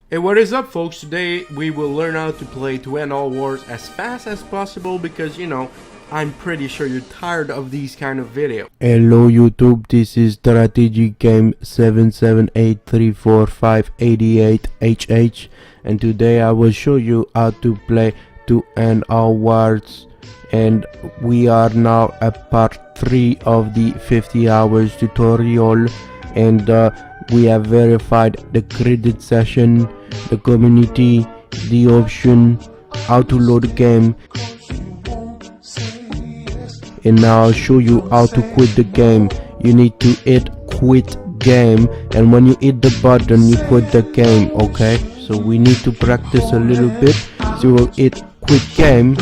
Hey, what is up, folks? Today we will learn how to play To End All Wars as fast as possible because, I'm pretty sure you're tired of these kind of videos. Hello YouTube, this is StrategyJoe 778345888HH, and today I will show you how to play To End All Wars, and we are now at part 3 of the 50 hours tutorial, and we have verified the credit session, the community, the option, how to load the game, and now I'll show you how to quit the game. You need to hit quit game, and when you hit the button you quit the game. Okay, so we need to practice a little bit. So you will hit quit game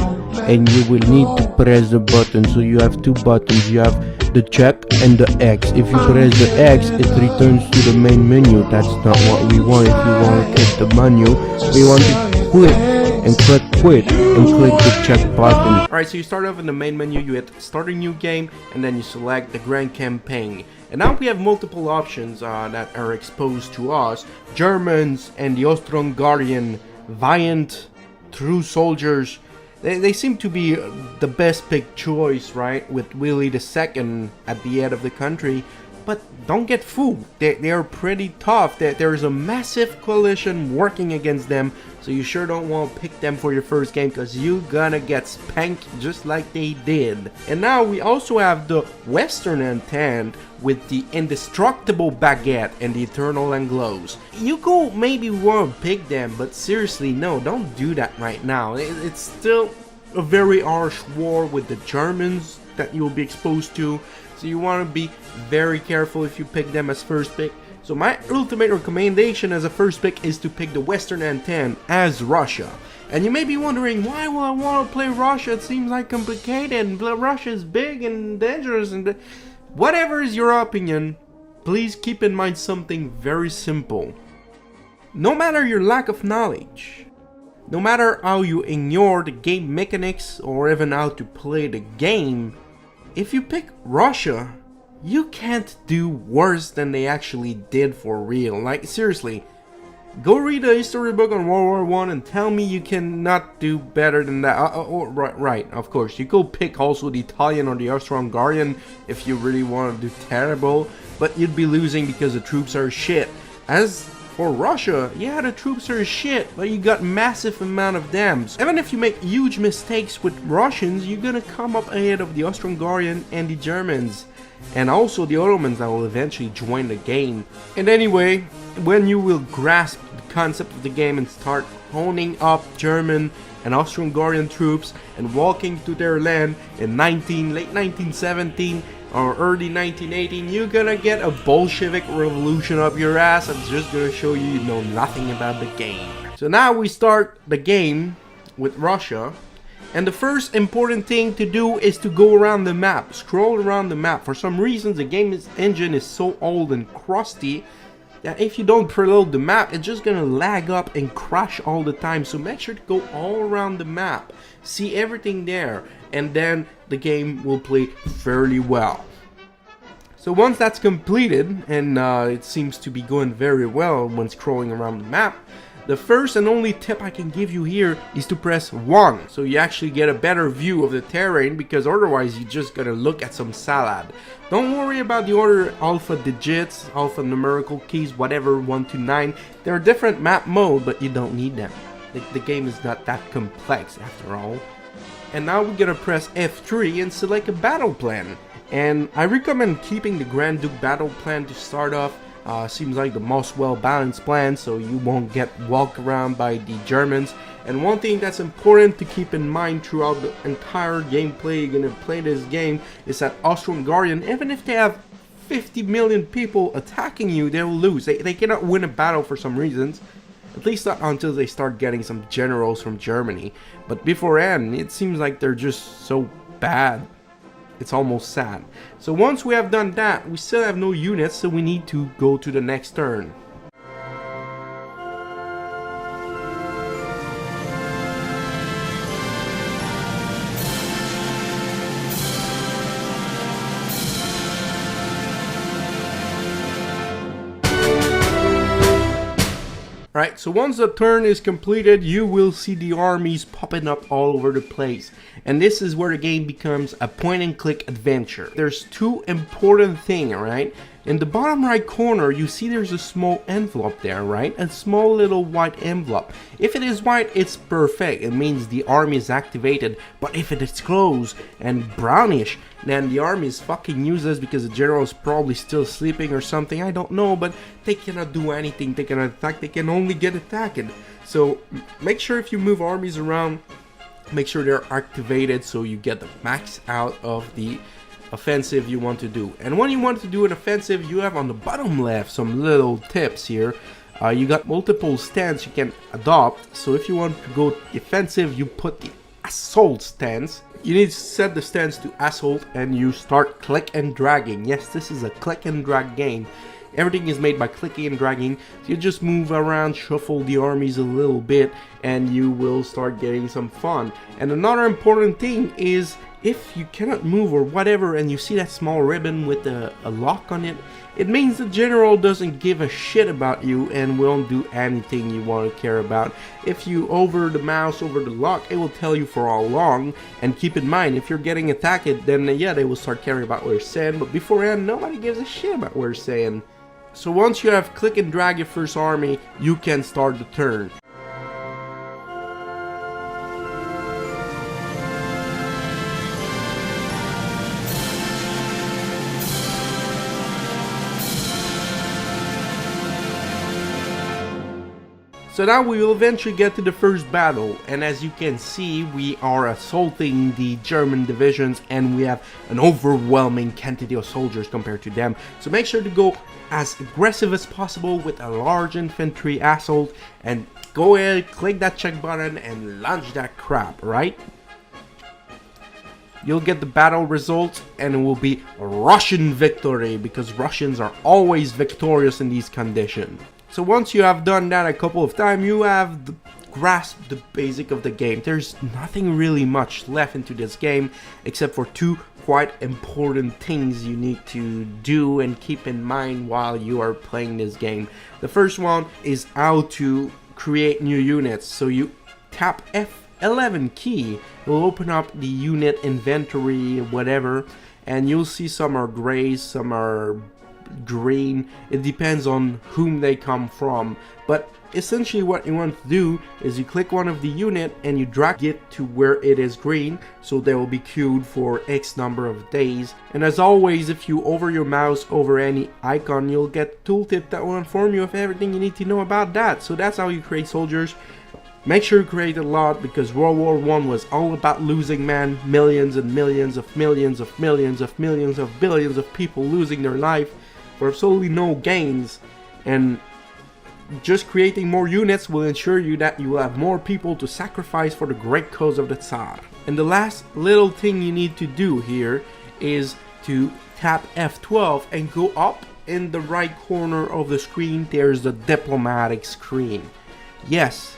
and you will need to press the button. So you have two buttons, you have the check and the X. If you press the X, it returns to the main menu. That's not what we want. If you want to hit the menu, we want to quit and click quit and click the check button. Alright, so you start off in the main menu, you hit start a new game, and then you select the Grand Campaign. And now we have multiple options that are exposed to us. Germans and the Austro-Hungarian valiant true soldiers. They seem to be the best pick choice, right? With Willie II at the head of the country. But don't get fooled. They are pretty tough. There is a massive coalition working against them. So you sure don't want to pick them for your first game, because you're gonna get spanked just like they did. And now we also have the Western Entente with the indestructible Baguette and the Eternal Anglos. You go maybe want to pick them, but seriously, no, don't do that right now. It's still a very harsh war with the Germans that you'll be exposed to. So you want to be very careful if you pick them as first pick. So my ultimate recommendation as a first pick is to pick the Western Entente as Russia. And you may be wondering, why will I want to play Russia? It seems like complicated. Russia is big and dangerous, and whatever is your opinion, please keep in mind something very simple. No matter your lack of knowledge, no matter how you ignore the game mechanics or even how to play the game, if you pick Russia, you can't do worse than they actually did for real. Like, seriously, go read a history book on World War I and tell me you cannot do better than that. Right, of course. You go pick also the Italian or the Austro-Hungarian if you really want to do terrible, but you'd be losing because the troops are shit. As for Russia, yeah, the troops are shit, but you got massive amount of dams. Even if you make huge mistakes with Russians, you're gonna come up ahead of the Austro-Hungarian and the Germans. And also the Ottomans that will eventually join the game. And anyway, when you will grasp the concept of the game and start honing up German and Austro-Hungarian troops and walking to their land in late 1917 or early 1918, you're gonna get a Bolshevik revolution up your ass. I'm just gonna show you know nothing about the game. So now we start the game with Russia. And the first important thing to do is to go around the map, scroll around the map. For some reason, the game's engine is so old and crusty that if you don't preload the map, it's just gonna lag up and crash all the time. So make sure to go all around the map, see everything there, and then the game will play fairly well. So once that's completed, and it seems to be going very well when scrolling around the map, the first and only tip I can give you here is to press 1, so you actually get a better view of the terrain, because otherwise you're just gonna look at some salad. Don't worry about the other alpha digits, alpha numerical keys, whatever, 1 to 9. There are different map mode, but you don't need them. The game is not that complex after all. And now we're gonna press F3 and select a battle plan. And I recommend keeping the Grand Duke battle plan to start off. Seems like the most well-balanced plan, so you won't get walked around by the Germans. And one thing that's important to keep in mind throughout the entire gameplay you're gonna play this game is that Austro-Hungarian, even if they have 50 million people attacking you, they will lose. They cannot win a battle for some reasons. At least not until they start getting some generals from Germany. But beforehand, it seems like they're just so bad. It's almost sad. So once we have done that, we still have no units, so we need to go to the next turn. Alright, so once the turn is completed, you will see the armies popping up all over the place. And this is where the game becomes a point-and-click adventure. There's two important things, alright? In the bottom right corner, you see there's a small envelope there, right? A small little white envelope. If it is white, it's perfect. It means the army is activated. But if it is closed and brownish, then the army is fucking useless because the general is probably still sleeping or something. I don't know, but they cannot do anything. They cannot attack. They can only get attacked. So make sure if you move armies around, make sure they're activated so you get the max out of the offensive you want to do. And when you want to do an offensive, you have on the bottom left some little tips here. You got multiple stance you can adopt. So if you want to go defensive, you put the assault stance. You need to set the stance to assault and you start click and dragging. Yes, this is a click and drag game. Everything is made by clicking and dragging. So you just move around, shuffle the armies a little bit, and you will start getting some fun. And another important thing is, if you cannot move or whatever and you see that small ribbon with a lock on it, it means the general doesn't give a shit about you and won't do anything you want to care about. If you hover the mouse over the lock, it will tell you for how long. And keep in mind, if you're getting attacked, then yeah, they will start caring about what you're saying. But beforehand, nobody gives a shit about what you're saying. So once you have click and drag your first army, you can start the turn. So now we will eventually get to the first battle, and as you can see, we are assaulting the German divisions and we have an overwhelming quantity of soldiers compared to them. So make sure to go as aggressive as possible with a large infantry assault and go ahead, click that check button and launch that crap, right? You'll get the battle results and it will be a Russian victory because Russians are always victorious in these conditions. So once you have done that a couple of times, you have grasped the basic of the game. There's nothing really much left into this game except for two quite important things you need to do and keep in mind while you are playing this game. The first one is how to create new units. So you tap F11 key, it will open up the unit inventory, whatever, and you'll see some are grays, some are green. It depends on whom they come from, but essentially what you want to do is you click one of the unit and you drag it to where it is green, so they will be queued for X number of days. And as always, if you hover your mouse over any icon, you'll get a tooltip that will inform you of everything you need to know about that. So that's how you create soldiers. Make sure you create a lot because World War I was all about losing, man. Millions and millions of millions of millions of millions of billions of people losing their life for absolutely no gains, and just creating more units will ensure you that you will have more people to sacrifice for the great cause of the Tsar. And the last little thing you need to do here is to tap F12 and go up in the right corner of the screen. There's the diplomatic screen. Yes,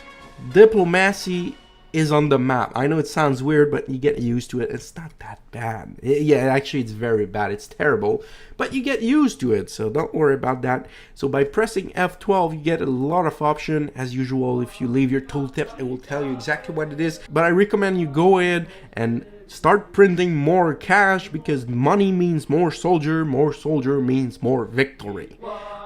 diplomacy is on the map. I know it sounds weird, but you get used to it. It's not that bad. Yeah, actually it's very bad. It's terrible, but you get used to it, so don't worry about that. So by pressing F12, you get a lot of options. As usual, if you leave your tooltip, it will tell you exactly what it is. But I recommend you go ahead and start printing more cash because money means more soldier means more victory.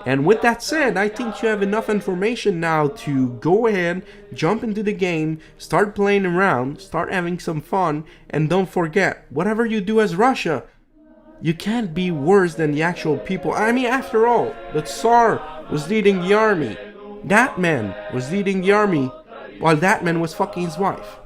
And with that said, I think you have enough information now to go ahead, jump into the game, start playing around, start having some fun, and don't forget, whatever you do as Russia, you can't be worse than the actual people. I mean, after all, the Tsar was leading the army. That man was leading the army while that man was fucking his wife.